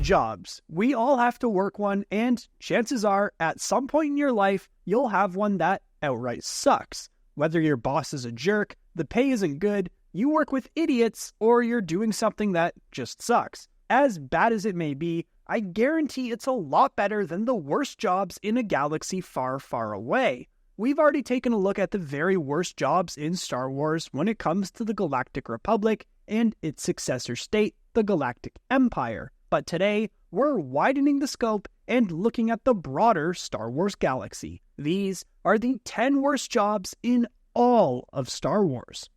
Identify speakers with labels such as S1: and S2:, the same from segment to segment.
S1: Jobs. We all have to work one, and chances are, at some point in your life, you'll have one that outright sucks. Whether your boss is a jerk, the pay isn't good, you work with idiots, or you're doing something that just sucks. As bad as it may be, I guarantee it's a lot better than the worst jobs in a galaxy far, far away. We've already taken a look at the very worst jobs in Star Wars when it comes to the Galactic Republic and its successor state, the Galactic Empire. But today, we're widening the scope and looking at the broader Star Wars galaxy. These are the 10 worst jobs in all of Star Wars.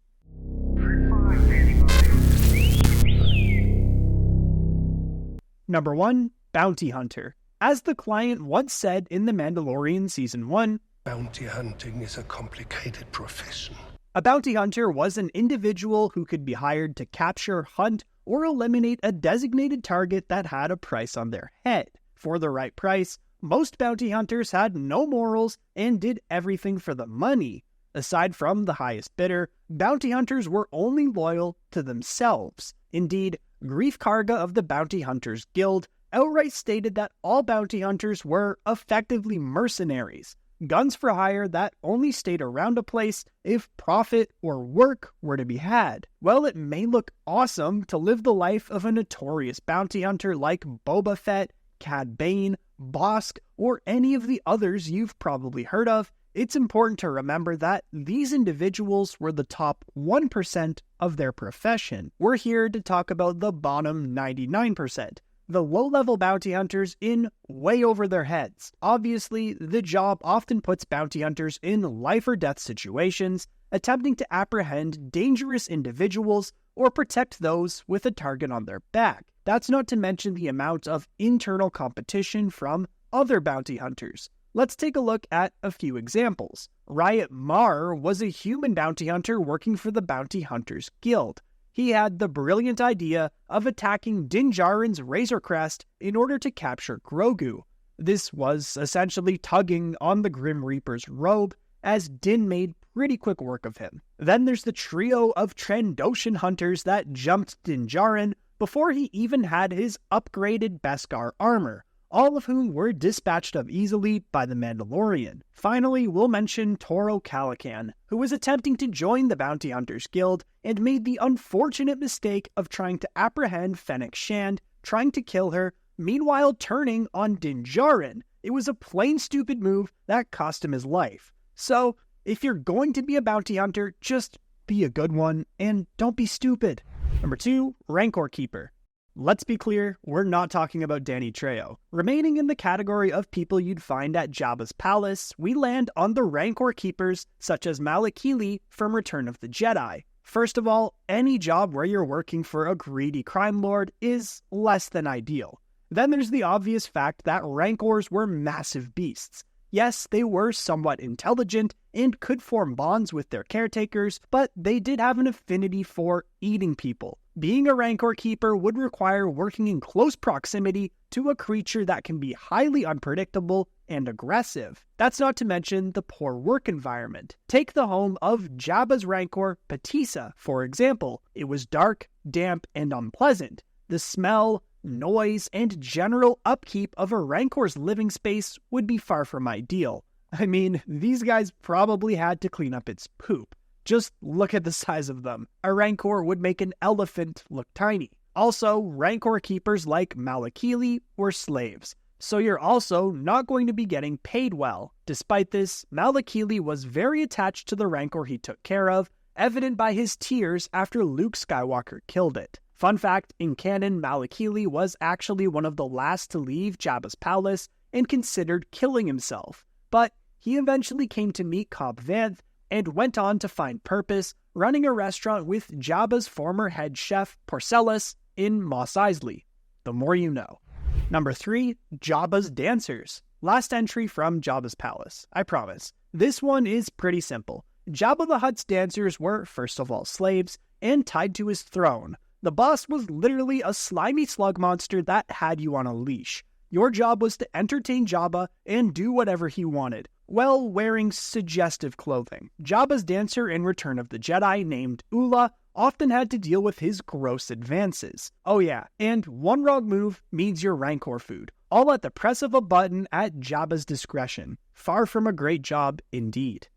S1: Number 1. Bounty Hunter. As the client once said in The Mandalorian Season 1,
S2: bounty hunting is a complicated profession.
S1: A bounty hunter was an individual who could be hired to capture, hunt, or eliminate a designated target that had a price on their head. For the right price, most bounty hunters had no morals and did everything for the money. Aside from the highest bidder, bounty hunters were only loyal to themselves. Indeed, Grief Karga of the Bounty Hunters Guild outright stated that all bounty hunters were effectively mercenaries, guns for hire that only stayed around a place if profit or work were to be had. Well, it may look awesome to live the life of a notorious bounty hunter like Boba Fett, Cad Bane, Bossk, or any of the others you've probably heard of. It's important to remember that these individuals were the top 1% of their profession. We're here to talk about the bottom 99%. The low-level bounty hunters in way over their heads. Obviously, the job often puts bounty hunters in life-or-death situations, attempting to apprehend dangerous individuals or protect those with a target on their back. That's not to mention the amount of internal competition from other bounty hunters. Let's take a look at a few examples. Riot Marr was a human bounty hunter working for the Bounty Hunters Guild. He had the brilliant idea of attacking Din Djarin's Razor Crest in order to capture Grogu. This was essentially tugging on the Grim Reaper's robe, as Din made pretty quick work of him. Then there's the trio of Trandoshan hunters that jumped Din Djarin before he even had his upgraded Beskar armor, all of whom were dispatched of easily by the Mandalorian. Finally, we'll mention Toro Calican, who was attempting to join the Bounty Hunters Guild and made the unfortunate mistake of trying to apprehend Fennec Shand, trying to kill her, meanwhile turning on Din Djarin. It was a plain stupid move that cost him his life. So, if you're going to be a bounty hunter, just be a good one and don't be stupid. Number 2, Rancor Keeper. Let's be clear, we're not talking about Danny Trejo. Remaining in the category of people you'd find at Jabba's palace, we land on the Rancor Keepers such as Malakili from Return of the Jedi. First of all, any job where you're working for a greedy crime lord is less than ideal. Then there's the obvious fact that Rancors were massive beasts. Yes, they were somewhat intelligent and could form bonds with their caretakers, but they did have an affinity for eating people. Being a Rancor Keeper would require working in close proximity to a creature that can be highly unpredictable and aggressive. That's not to mention the poor work environment. Take the home of Jabba's Rancor, Patissa, for example. It was dark, damp, and unpleasant. The smell, noise, and general upkeep of a Rancor's living space would be far from ideal. I mean, these guys probably had to clean up its poop. Just look at the size of them. A Rancor would make an elephant look tiny. Also, Rancor Keepers like Malakili were slaves, so you're also not going to be getting paid well. Despite this, Malakili was very attached to the Rancor he took care of, evident by his tears after Luke Skywalker killed it. Fun fact, in canon, Malakili was actually one of the last to leave Jabba's palace and considered killing himself, but he eventually came to meet Cobb Vanth and went on to find purpose running a restaurant with Jabba's former head chef, Porcellus, in Mos Eisley. The more you know. Number 3, Jabba's Dancers. Last entry from Jabba's palace, I promise. This one is pretty simple. Jabba the Hutt's dancers were, first of all, slaves, and tied to his throne. The boss was literally a slimy slug monster that had you on a leash. Your job was to entertain Jabba and do whatever he wanted, while wearing suggestive clothing. Jabba's dancer in Return of the Jedi, named Ula, often had to deal with his gross advances. Oh yeah, and one wrong move means your Rancor food, all at the press of a button at Jabba's discretion. Far from a great job indeed.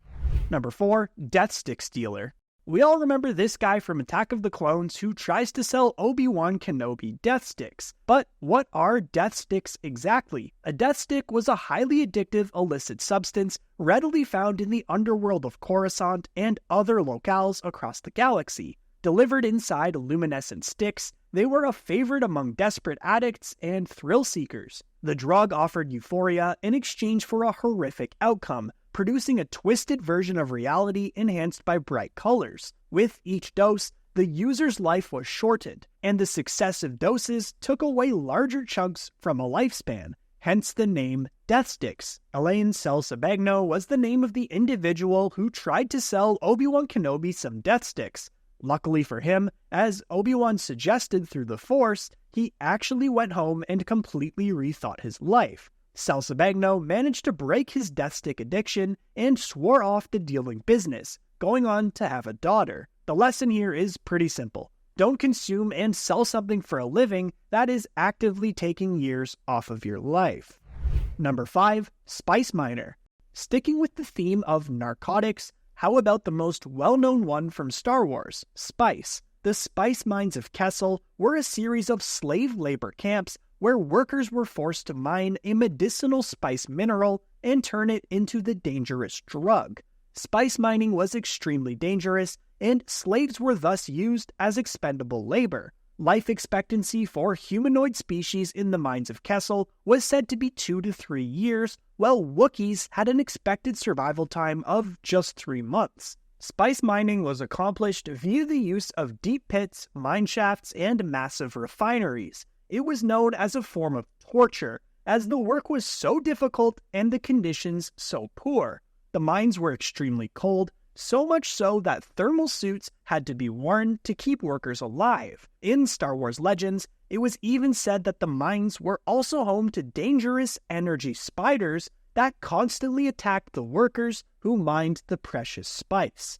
S1: Number 4, Death Stick Stealer. We all remember this guy from Attack of the Clones who tries to sell Obi-Wan Kenobi death sticks. But what are death sticks exactly? A death stick was a highly addictive illicit substance readily found in the underworld of Coruscant and other locales across the galaxy. Delivered inside luminescent sticks, they were a favorite among desperate addicts and thrill seekers. The drug offered euphoria in exchange for a horrific outcome, producing a twisted version of reality enhanced by bright colors. With each dose, the user's life was shortened, and the successive doses took away larger chunks from a lifespan, hence the name Death Sticks. Elaine Celsabagno was the name of the individual who tried to sell Obi-Wan Kenobi some death sticks. Luckily for him, as Obi-Wan suggested through the Force, he actually went home and completely rethought his life. Celsabagno managed to break his death stick addiction and swore off the dealing business, going on to have a daughter. The lesson here is pretty simple. Don't consume and sell something for a living that is actively taking years off of your life. Number 5, Spice Miner. Sticking with the theme of narcotics, how about the most well-known one from Star Wars, spice? The spice mines of Kessel were a series of slave labor camps where workers were forced to mine a medicinal spice mineral and turn it into the dangerous drug. Spice mining was extremely dangerous, and slaves were thus used as expendable labor. Life expectancy for humanoid species in the mines of Kessel was said to be 2 to 3 years, while Wookiees had an expected survival time of just 3 months. Spice mining was accomplished via the use of deep pits, mine shafts, and massive refineries. It was known as a form of torture, as the work was so difficult and the conditions so poor. The mines were extremely cold, so much so that thermal suits had to be worn to keep workers alive. In Star Wars Legends, it was even said that the mines were also home to dangerous energy spiders that constantly attacked the workers who mined the precious spice.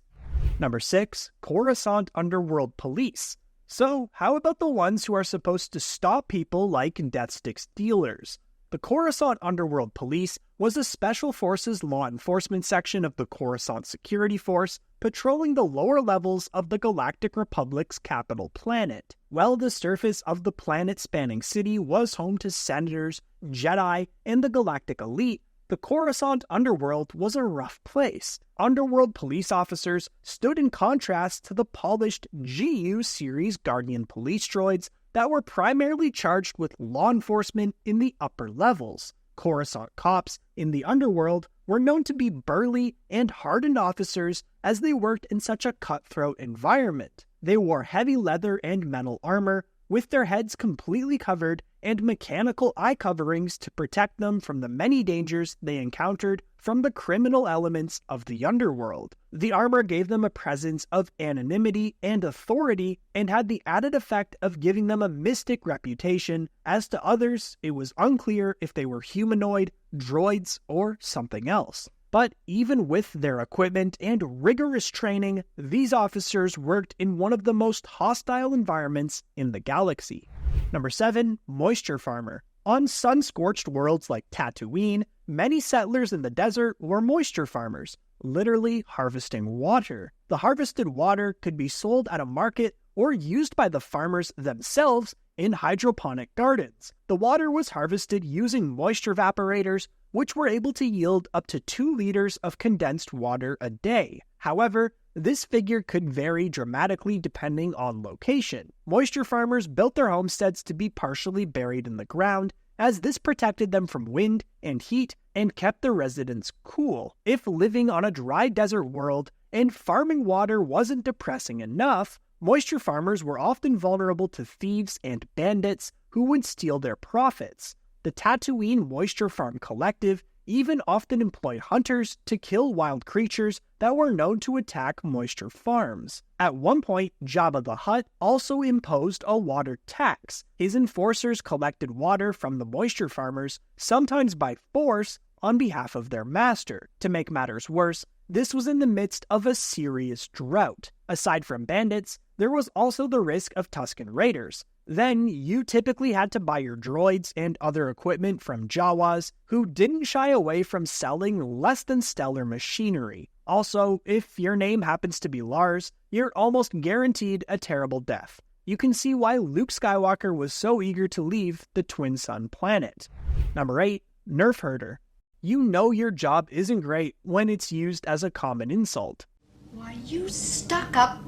S1: Number 6, Coruscant Underworld Police. So, how about the ones who are supposed to stop people like death stick dealers? The Coruscant Underworld Police was a special forces law enforcement section of the Coruscant Security Force, patrolling the lower levels of the Galactic Republic's capital planet. While the surface of the planet-spanning city was home to senators, Jedi, and the galactic elite, the Coruscant Underworld was a rough place. Underworld police officers stood in contrast to the polished GU series Guardian police droids that were primarily charged with law enforcement in the upper levels. Coruscant cops in the underworld were known to be burly and hardened officers as they worked in such a cutthroat environment. They wore heavy leather and metal armor, with their heads completely covered and mechanical eye coverings to protect them from the many dangers they encountered from the criminal elements of the underworld. The armor gave them a presence of anonymity and authority and had the added effect of giving them a mystic reputation. As to others, it was unclear if they were humanoid, droids, or something else. But even with their equipment and rigorous training, these officers worked in one of the most hostile environments in the galaxy. Number 7, Moisture Farmer. On sun-scorched worlds like Tatooine, many settlers in the desert were moisture farmers, literally harvesting water. The harvested water could be sold at a market or used by the farmers themselves in hydroponic gardens. The water was harvested using moisture evaporators, which were able to yield up to 2 liters of condensed water a day. However, this figure could vary dramatically depending on location. Moisture farmers built their homesteads to be partially buried in the ground, as this protected them from wind and heat and kept the residents cool. If living on a dry desert world and farming water wasn't depressing enough, moisture farmers were often vulnerable to thieves and bandits who would steal their profits. The Tatooine Moisture Farm Collective even often employed hunters to kill wild creatures that were known to attack moisture farms. At one point, Jabba the Hutt also imposed a water tax. His enforcers collected water from the moisture farmers, sometimes by force, on behalf of their master. To make matters worse, this was in the midst of a serious drought. Aside from bandits, There was also the risk of Tusken Raiders. Then, you typically had to buy your droids and other equipment from Jawas, who didn't shy away from selling less than stellar machinery. Also, if your name happens to be Lars, you're almost guaranteed a terrible death. You can see why Luke Skywalker was so eager to leave the Twin Sun planet. Number 8. Nerf Herder. You know your job isn't great when it's used as a common insult.
S3: Why, you stuck-up,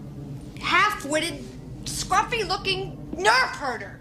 S3: half-witted, scruffy-looking Nerf herder!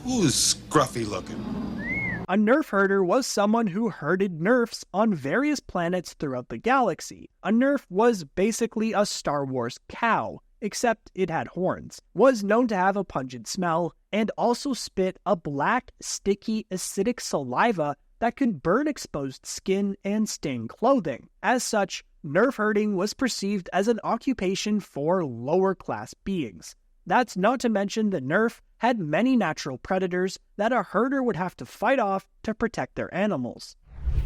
S4: Who's scruffy-looking?
S1: A Nerf herder was someone who herded Nerfs on various planets throughout the galaxy. A Nerf was basically a Star Wars cow, except it had horns, was known to have a pungent smell, and also spit a black, sticky, acidic saliva that could burn exposed skin and stain clothing. As such, Nerf herding was perceived as an occupation for lower-class beings. That's not to mention that Nerf had many natural predators that a herder would have to fight off to protect their animals.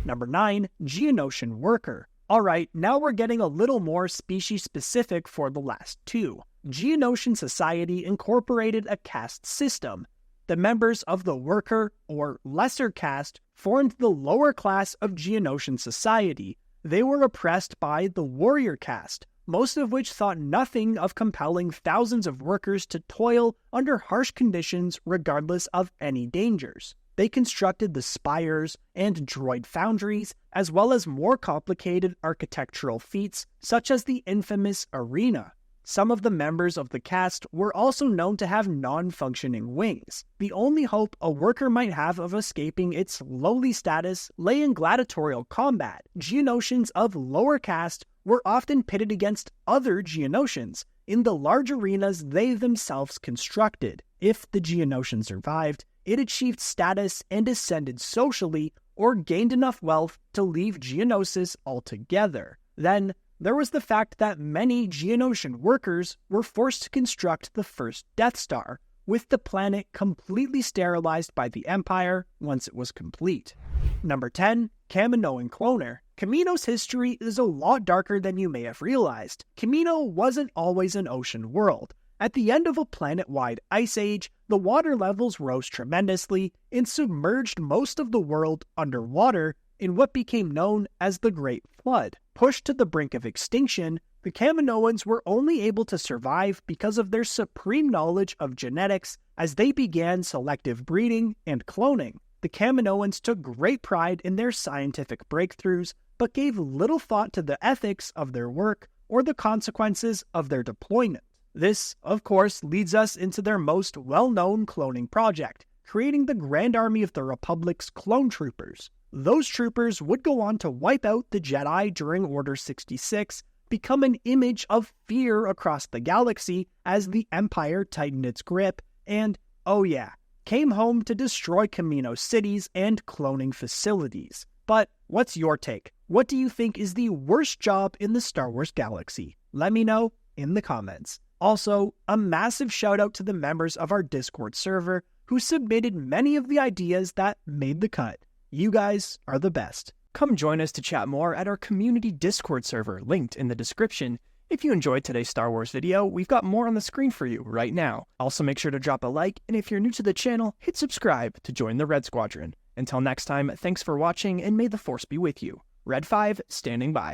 S1: Number 9. Geonosian Worker. Alright, now we're getting a little more species-specific for the last two. Geonosian society incorporated a caste system. The members of the worker, or lesser caste, formed the lower class of Geonosian society. They were oppressed by the warrior caste, most of which thought nothing of compelling thousands of workers to toil under harsh conditions regardless of any dangers. They constructed the spires and droid foundries, as well as more complicated architectural feats, such as the infamous arena. Some of the members of the caste were also known to have non-functioning wings. The only hope a worker might have of escaping its lowly status lay in gladiatorial combat. Geonosians of lower caste were often pitted against other Geonosians in the large arenas they themselves constructed. If the Geonosian survived, it achieved status and ascended socially, or gained enough wealth to leave Geonosis altogether. Then, there was the fact that many Geonosian workers were forced to construct the first Death Star, with the planet completely sterilized by the Empire once it was complete. Number 10. Kaminoan Cloner. Kamino's history is a lot darker than you may have realized. Kamino wasn't always an ocean world. At the end of a planet-wide ice age, the water levels rose tremendously and submerged most of the world underwater in what became known as the Great Flood. Pushed to the brink of extinction, the Kaminoans were only able to survive because of their supreme knowledge of genetics as they began selective breeding and cloning. The Kaminoans took great pride in their scientific breakthroughs, but gave little thought to the ethics of their work or the consequences of their deployment. This, of course, leads us into their most well-known cloning project, creating the Grand Army of the Republic's clone troopers. Those troopers would go on to wipe out the Jedi during Order 66, become an image of fear across the galaxy as the Empire tightened its grip, and, oh yeah, came home to destroy Kamino cities and cloning facilities. But what's your take? What do you think is the worst job in the Star Wars galaxy? Let me know in the comments. Also, a massive shout out to the members of our Discord server who submitted many of the ideas that made the cut. You guys are the best. Come join us to chat more at our community Discord server, linked in the description. If you enjoyed today's Star Wars video, we've got more on the screen for you right now. Also make sure to drop a like, and if you're new to the channel, hit subscribe to join the Red Squadron. Until next time, thanks for watching, and may the Force be with you. Red 5, standing by.